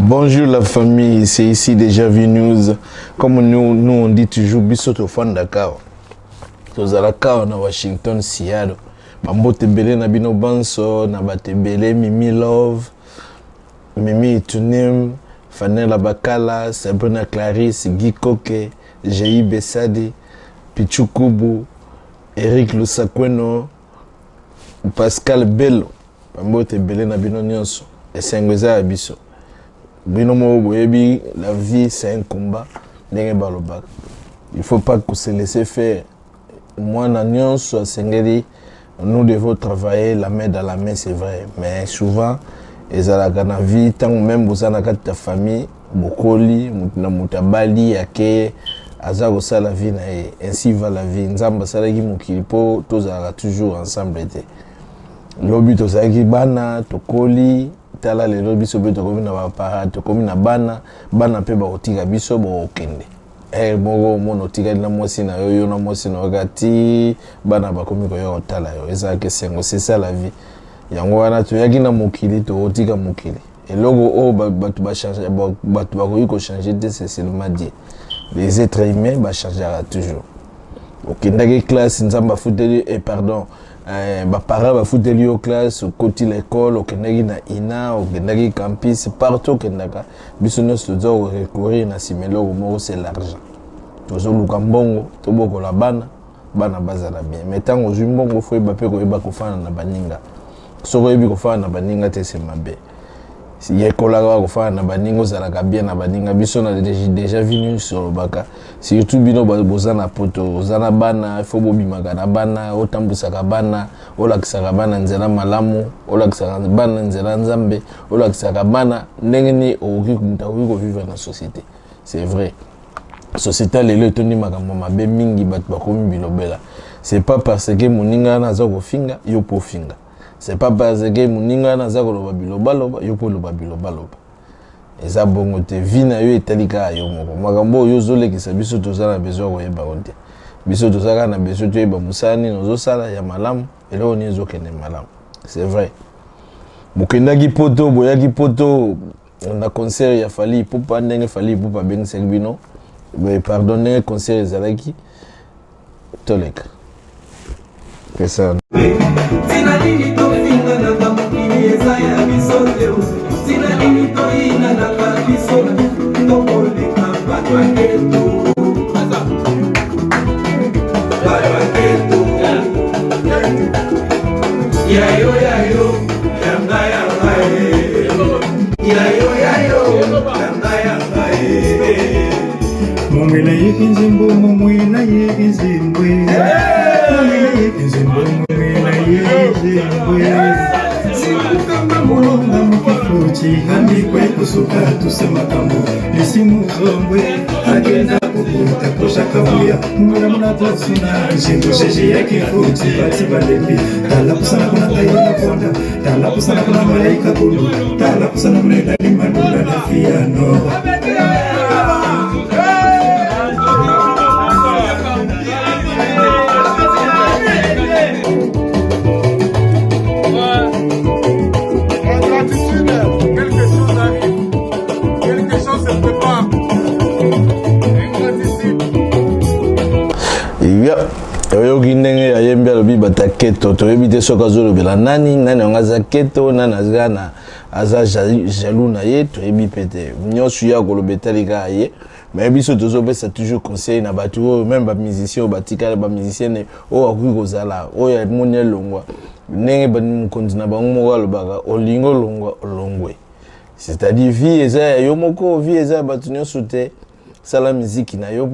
Bonjour la famille, c'est ici déjà News. Comme nous on dit toujours, biso to fan Dakar. Tozalaka na Washington, Seattle. Mambote belé na bino banso, na bate belé Mimi Love, Mimi Itunim, Fanela Bakala, Sabrina Clarisse, Guy Koke, Jai Besadi, Pichukubu, Eric Lusakweno, Pascal Bello. Mambote belé na bino nyonso. Esengweza abiso. Binomo boyebi, la vie c'est un combat. Il ne faut pas que se laisser faire. Moi, nous devons travailler la main dans la main, c'est vrai. Mais souvent, ils ont la vie, tant même vous avez ta famille, Bokoli, Mutabali, Yake, Azago la vie, ainsi va la vie. Nzamba Salagi Mukilipo, tous toujours ensemble. L'obit aux Agibana, Tokoli, tala le lobby so beto komi na ba parade komi na bana pe ba otika biso bo okende bongo mono tika na mosi na yo na mosi na wakati bana ba komi ko yo tala yo eza ke sengo c'est ça la vie yango wana to yaki na mokili to otika mokili et logo o batu ba changer batu ba ko changer c'est seulement Dieu les êtres humains ba changera toujours okendaki classe nzamba futeli et pardon parents va foutre au classe au côté l'école au kendaki na ina au kendaki campus partout kendaka bisono studio recourir na simelo mo c'est l'argent tozo lukambongo to boko la bana bazala bien mais tant aux mbongo faut ba pe ko eba ko fana na baninga soko ebi ko fana na baninga te c'est mabe si yekola ko fana na baninga zala ka bien na baninga bisono déjà venu sur baka surtout bino bozana poto ozana bana faut bobimaka na bana otambusaka bana olakisaka bana nzela malamu olakisaka bana nzela nzambe olakisaka bana ndenge ni okoki ko vivre na société c'est vrai société lelo toni makambo mabe mingi bato bakomi bilobela c'est pas parce que moninga naza ko finga yo po finga c'est pas parce que moninga naza ko loba bilobaloba yo po loba bilobaloba eza bongo te vina yo etalika yo moko makambo yo zolekisa biso tozala besoin koyeba onte biso tozala na besoin toyeba musani nozosala ya malamu eloko nini ezokende malamu c'est vrai bokendaki poto boyaki poto na concert ya Fally Ipupa ndenge Fally Ipupa bengisaki bino pardon ndenge concert ezalaki toleka pesa Mumwena yekizimbo mumwena yekizimbo mumwena yekizimbo mumwena yekizimbo sikukanga mulonga mukifuchi handi kwe kusuka tusemakambo lisimuzombwe agenda kukuta koshakabuya mumwena munatatsuna nshingo sheshi yakifuchi bati balembi tala kusana kuna tayona konda tala kusana kuna malaika kulu tala kusana kuna dali madula na fiano Yo gindenge ya yembe lobi bataketo to ebite soka zolo bela nani ongaza keto nana zana aza jaloux na ye to ebi pete nyosu ya kolobetali ka ye mais biso tozo pesa toujours conseil na batu même ba musicien batika ba musicien o akuki kozala o ya moni longwa ndenge ba mukonzi na bango moko alobaka olingo longwa olongwe c'est-à-dire vie eza yo moko vie eza batu nyosu te sala musique na yo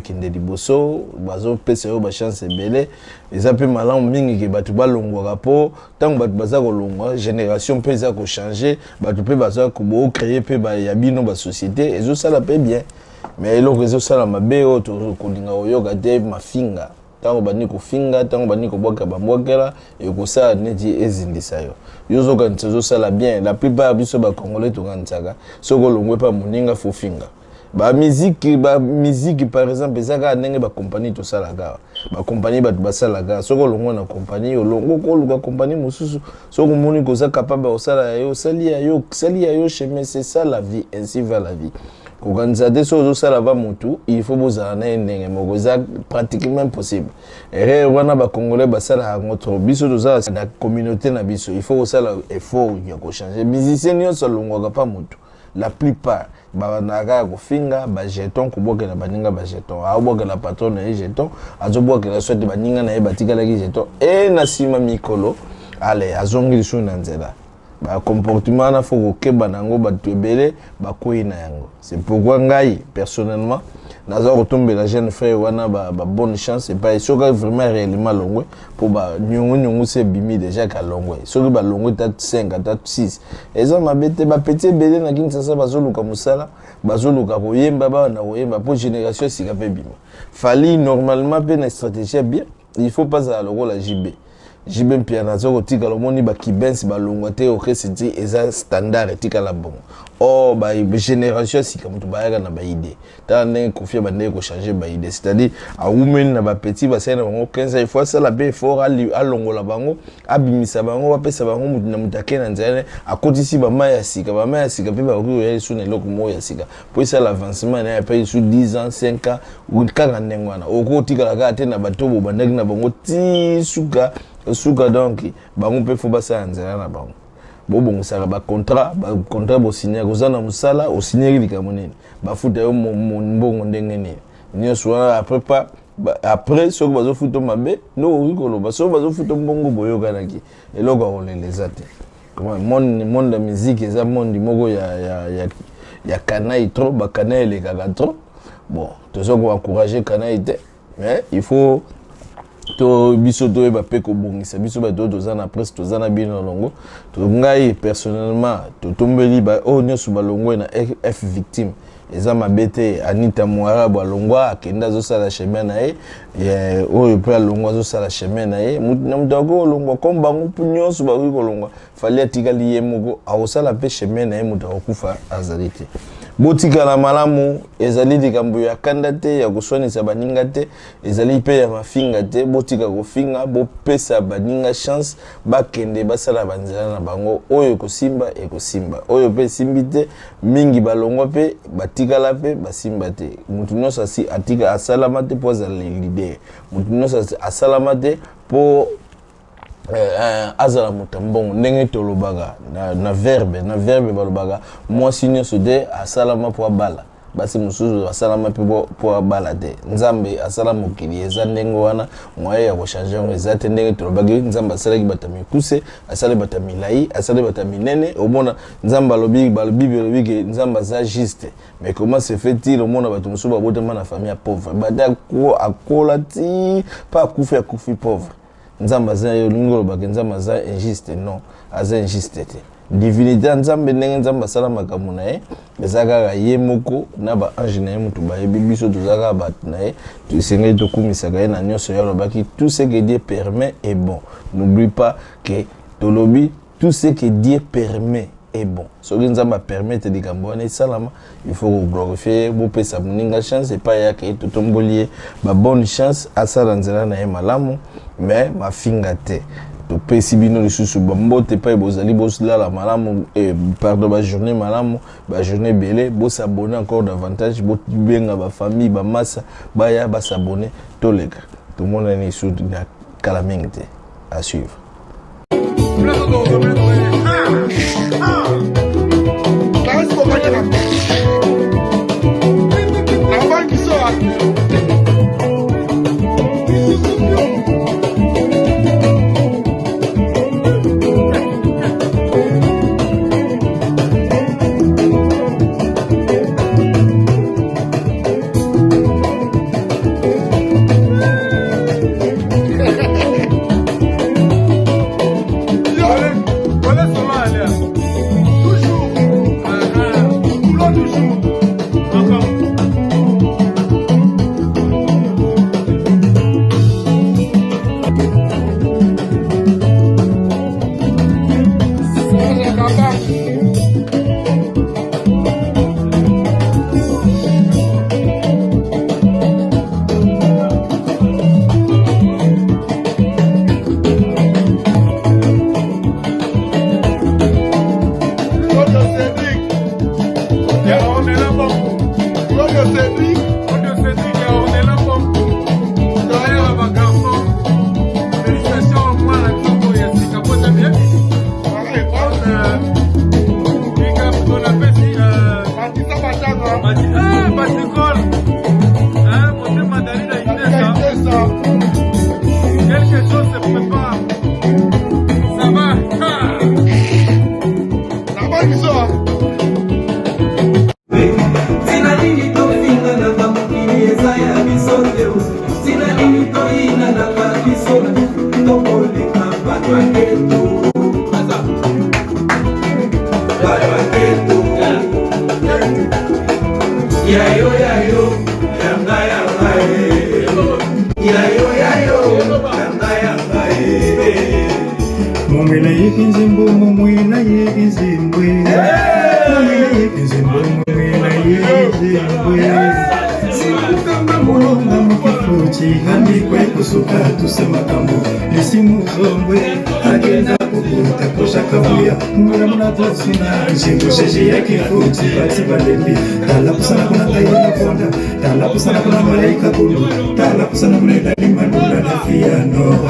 kende liboso bazo pesa yo ba chance belé eza pe malamu mingi ke batu balongwa po tant batu baza ko longwa génération pe za ko changer batu pe baza ko bo créer pe ba ya bino ba société ezo sala pe bien mais eloko ezo sala mabe o to kolinga oyoka te mafinga tant bani ko finga tant bani ko boka ba mwakela e ko sala neti ezindisa yo yozo kan ezo sala bien la plupart biso ba congolais to kantsaka soko longwe pa moninga fo finga musique par exemple ezaka ndenge ba compagnie to salaka ba compagnie ba salaka soko longo na compagnie longo ko luka compagnie mususu soko moni ko za capable o sala yo sali yo chemin, c'est ça la vie, ainsi va la vie. Kokanzate so sala ba mutu il faut bozala na ndenge moko za pratiquement impossible. Et wana ba congolais ba sala ngotro biso to za na communauté na biso il faut sala effort ya ko changer musicien yo so longo pa mutu. La plupart banaka ko finga ba jeton ko bokela baninga ba jeton a bokela patron na jeton azo bokela soit baninga na batikala ki jeton et na sima mikolo ale azongi lisu na nzela ba comportement na foko keba nango ba tebele ba koina yango. C'est pourquoi ngai personnellement nazo retomber la jeune frère wana ba bonne chance et pas soka vraiment réellement longwe pour ba nyongo se bimi déjà ka longwe soki ba longwe ta 5 ta 6 eza mabete ba petit belé na kinsa bazoluka musala bazoluka koyemba ba na koyemba pour génération sika pe bima fali normalement pe na stratégie bien il faut pas à la JB Mpiana zoko tika lomoni ba kibensi ba longwa te okresiti eza standard tika la bon. Oh ba génération sika mutu ba yaka na ba idée. Ta ndenge confia ba ndenge ko changer ba idée. C'est-à-dire a women na ba petit ba sena bango 15 fois ça la be fort a longola bango abimisa bango ba pesa bango mutu na mutake na nzane akotisi ba maya sika pe ba ko ya su na loko mo ya sika. Pour ça l'avancement na pa su 10 ans 5 ans ou kaka ndengwana. Oko tika la ka te na batobo ba ndenge na bango ti suka donc bango pe fo basa nzela na bango bobo musala ba contrat bo signer kozana musala o signer likamo nini ba futa yo mbongo ndenge ni nyo soa après soko bazo futo mabe no rikolo baso bazo futo mbongo boyo kanaki eloko oleleza te comment monde de musique eza monde moko ya kanai trop ba kanai le kaka trop bon tozoko encourager kanai te mais il faut to biso to ba pe ko bongisa biso ba to zana presque to zana bino longo to ngai personnellement to tombeli ba o nyosu ba longo na F victime eza mabete Anita Mwara ba longo akenda zo sala chemin na e o pe longo zo sala chemin na e mutako longo komba ngupu nyosu ba ko longo fali atikali ye moko a sala pe chemin na e mutako kufa azalite botika la malamu ezali likambo ya kanda te ya koswanisa baninga te ezali pe ya mafinga te botika kofinga bopesa baninga chance bakende basala banzela na bango oyo kosimba ekosimba oyo pe simbi te mingi balongwa pe batikala pe basimba te mutu nyonso asi atika asalama te po azala leader mutu nyonso asalama te po azala mutambongo ndenge tolobaga na verbe balobaga mwasi nyonso de asalama po abala basi mususu asalama pe po abala te nzambe asala mokili eza ndenge wana moye ya kochanger eza te ndenge tolobagi nzambe asalaki bata mikuse asali bata milai asali bata minene omona nzambe balobi ke nzambe aza juste mais comment se fait-il omona bato mususu babotama na famille pauvre bata akola ti pa akufi pauvre nzamba za yo ngolo bakenza za injuste non aza injuste te divinité nzambe ndenge nzamba sala makambo na ye bezaka ye moko na ba ange na ye mutu ba yebi biso tozaka bat na ye tusenge to kumisaka ye na nyonso ya lobaki tout ce que Dieu permet est bon. N'oublie pas que tolobi tout ce que Dieu permet est bon. Ce que nzamba permettre de kambona salama il faut glorifier bo pesa muninga chance et pas ya ke to tombolier ba bonne chance asala nzela na ye malamu mais ma finga te to pesi bino lisusu bambote pa bozali bosala la malamu pardon ba journée malamu ba journée belé bo s'abonner encore davantage bo benga ba famille ba massa ba ya ba s'abonner to leka tout le monde est sous na calamité à suivre. Olha Somália. Chihani kwe kusuka tusemakambo Lisimu zombwe agenda kukuta kosha kabuya Mwera muna tosuna Nshingu sheshi ya kifuti Bati balembi Tala kusana kuna tayona fonda Tala kusana kuna malaika kulu Tala kusana kuna idali manula na fiano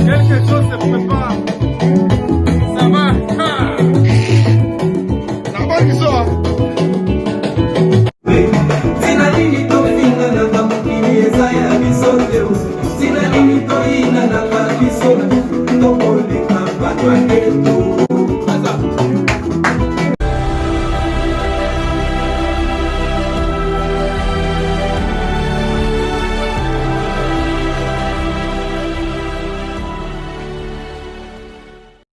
Quelque chose se prépare. Ça va. Nabaki sawa.